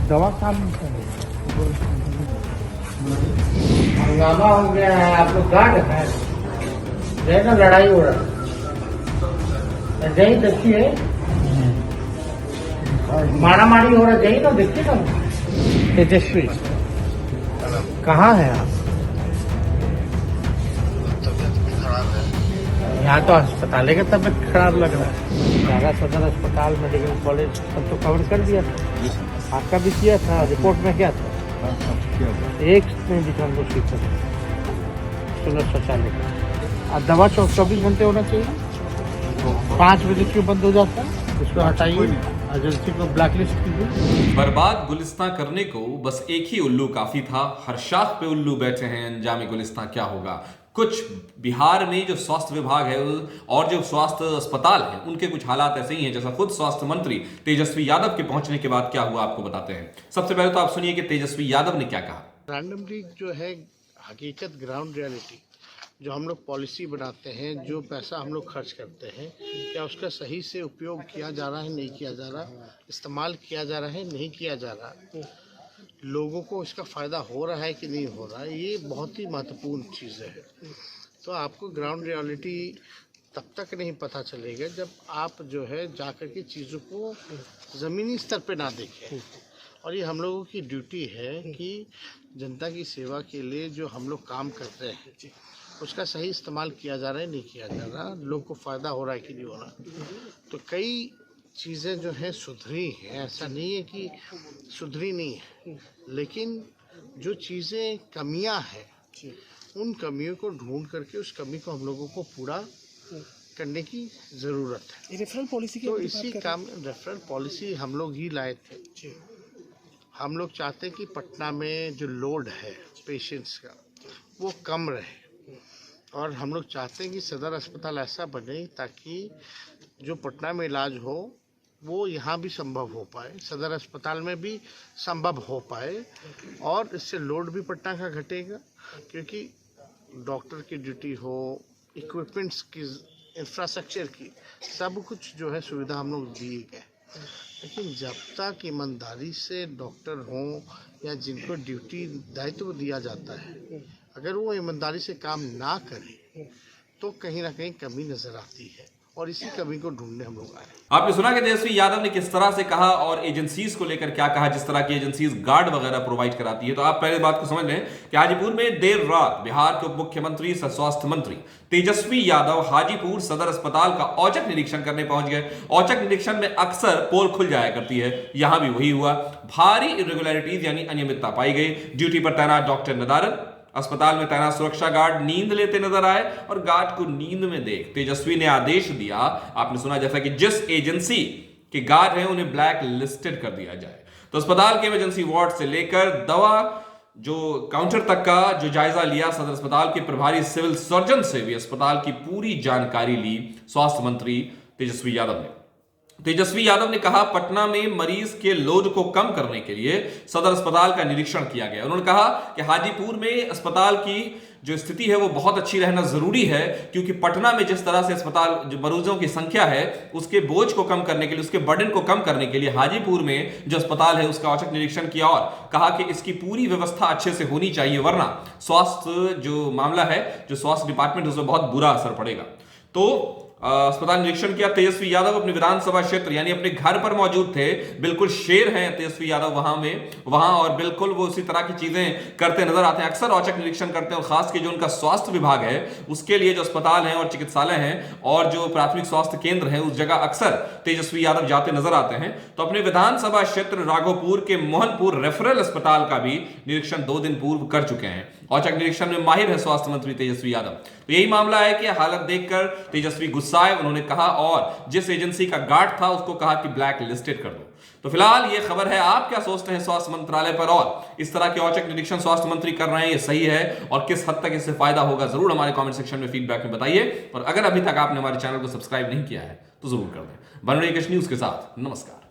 दवा काम नहीं करेगा। हंगामा हो गया है, आप लोग गार्ड है, जो ना लड़ाई हो रहा है, जही देखिए मारा मारी हो रहा है, जही ना देखिए ना। तेजस्वी कहाँ है आप? यहाँ तो अस्पताल का तबियत खराब लग रहा है। सारा सदर अस्पताल, मेडिकल कॉलेज सब तो कवर कर दिया था, आपका भी किया था। रिपोर्ट में क्या था? एक नहीं दिखा हमको सीखा सुलभ शौचालय का। और दवा 24 घंटे होना चाहिए। 5 बजे क्यों बंद हो जाता है? उसको हटाइए, एजेंसी को ब्लैकलिस्ट कीजिए। बर्बाद गुलिस्तां करने को बस एक ही उल्लू काफी था। हर शाख पे उल्लू बैठे हैं, अंजाम गुलिस्तां क्या होगा। कुछ बिहार में जो स्वास्थ्य विभाग है और जो स्वास्थ्य अस्पताल है, उनके कुछ हालात ऐसे ही हैं जैसा खुद स्वास्थ्य मंत्री तेजस्वी यादव के पहुंचने के बाद क्या हुआ आपको बताते हैं। सबसे पहले तो आप सुनिए कि तेजस्वी यादव ने क्या कहा। रैंडमली जो है हकीकत, ग्राउंड रियलिटी, जो हम लोग पॉलिसी बनाते हैं, जो पैसा हम लोग खर्च करते हैं, क्या उसका सही से उपयोग किया जा रहा है, नहीं किया जा रहा, इस्तेमाल किया जा रहा है, नहीं किया जा रहा, लोगों को इसका फ़ायदा हो रहा है कि नहीं हो रहा है, ये बहुत ही महत्वपूर्ण चीज़ है। तो आपको ग्राउंड रियलिटी तब तक नहीं पता चलेगा जब आप जो है जाकर के चीज़ों को ज़मीनी स्तर पे ना देखें। और ये हम लोगों की ड्यूटी है कि जनता की सेवा के लिए जो हम लोग काम कर रहे हैं उसका सही इस्तेमाल किया जा रहा है, नहीं किया जा रहा, लोग को फ़ायदा हो रहा है कि नहीं हो रहा। तो कई चीज़ें जो हैं सुधरी हैं, ऐसा नहीं है कि सुधरी नहीं है, लेकिन जो चीज़ें कमियां हैं उन कमियों को ढूंढ करके उस कमी को हम लोगों को पूरा करने की ज़रूरत है। रेफरल पॉलिसी की तो इसी काम रेफरल पॉलिसी हम लोग ही लाए थे। हम लोग चाहते हैं कि पटना में जो लोड है पेशेंट्स का वो कम रहे, और हम लोग चाहते हैं कि सदर अस्पताल ऐसा बने ताकि जो पटना में इलाज हो वो यहाँ भी संभव हो पाए, सदर अस्पताल में भी संभव हो पाए, और इससे लोड भी पटना का घटेगा, क्योंकि डॉक्टर की ड्यूटी हो, इक्विपमेंट्स की, इंफ्रास्ट्रक्चर की, सब कुछ जो है सुविधा हम लोग दिए गए। लेकिन जब तक ईमानदारी से डॉक्टर हों या जिनको ड्यूटी दायित्व दिया जाता है, अगर वो ईमानदारी से काम ना करें तो कहीं ना कहीं कमी नजर आती है, और इसी कमी को ढूंढने हम लोग आए। आपने सुना कि तेजस्वी यादव ने किस तरह से कहा और एजेंसीज को लेकर क्या कहा, जिस तरह की एजेंसीज गार्ड वगैरह प्रोवाइड कराती है। तो आप पहले बात को समझ लें कि हाजीपुर में देर रात बिहार के उप मुख्यमंत्री सह स्वास्थ्य मंत्री तेजस्वी यादव हाजीपुर सदर अस्पताल का औचक निरीक्षण करने पहुंच गए। औचक निरीक्षण में अक्सर पोल खुल जाया करती है, यहां भी वही हुआ। भारी इरेगुलरिटीज यानी अनियमितता पाई गई। ड्यूटी पर तैनात डॉक्टर नदारद, अस्पताल में तैनात सुरक्षा गार्ड नींद लेते नजर आए, और गार्ड को नींद में देख तेजस्वी ने आदेश दिया, आपने सुना जैसा कि जिस एजेंसी के गार्ड हैं उन्हें ब्लैक लिस्टेड कर दिया जाए। तो अस्पताल के इमरजेंसी वार्ड से लेकर दवा जो काउंटर तक का जो जायजा लिया, सदर अस्पताल के प्रभारी सिविल सर्जन से भी अस्पताल की पूरी जानकारी ली स्वास्थ्य मंत्री तेजस्वी यादव ने। तेजस्वी यादव ने कहा पटना में मरीज के लोड को कम करने के लिए सदर अस्पताल का निरीक्षण किया गया। उन्होंने कहा कि हाजीपुर में अस्पताल की जो स्थिति है वो बहुत अच्छी रहना जरूरी है, क्योंकि पटना में जिस तरह से अस्पताल जो मरीजों की संख्या है उसके बोझ को कम करने के लिए, उसके बर्डन को कम करने के लिए हाजीपुर में जो अस्पताल है उसका औचक निरीक्षण किया, और कहा कि इसकी पूरी व्यवस्था अच्छे से होनी चाहिए, वरना स्वास्थ्य जो मामला है, जो स्वास्थ्य डिपार्टमेंट, उसमें बहुत बुरा असर पड़ेगा। तो अस्पताल निरीक्षण किया। तेजस्वी यादव अपने विधानसभा क्षेत्र यानी अपने घर पर मौजूद थे। बिल्कुल शेर हैं तेजस्वी यादव वहां और बिल्कुल वो उसी तरह की चीजें करते नजर आते हैं। अक्सर औचक निरीक्षण करते हैं, और खास के जो उनका स्वास्थ्य विभाग है उसके लिए जो अस्पताल हैं और चिकित्सालय हैं और जो प्राथमिक स्वास्थ्य केंद्र है उस जगह अक्सर तेजस्वी यादव जाते नजर आते हैं। तो अपने विधानसभा क्षेत्र राघोपुर के मोहनपुर रेफरल अस्पताल का भी निरीक्षण 2 दिन पूर्व कर चुके हैं। औचक निरीक्षण में माहिर है स्वास्थ्य मंत्री तेजस्वी यादव। तो यही मामला है कि हालत देखकर तेजस्वी गुस्साए, उन्होंने कहा, और जिस एजेंसी का गार्ड था उसको कहा कि ब्लैक लिस्टेड कर दो। तो फिलहाल ये खबर है, आप क्या सोचते हैं स्वास्थ्य मंत्रालय पर, और इस तरह के औचक निरीक्षण स्वास्थ्य मंत्री कर रहे हैं ये सही है, और किस हद तक इससे फायदा होगा, जरूर हमारे कमेंट सेक्शन में फीडबैक में बताइए। और अगर अभी तक आपने हमारे चैनल को सब्सक्राइब नहीं किया है तो जरूर कर दें। बन रही न्यूज के साथ नमस्कार।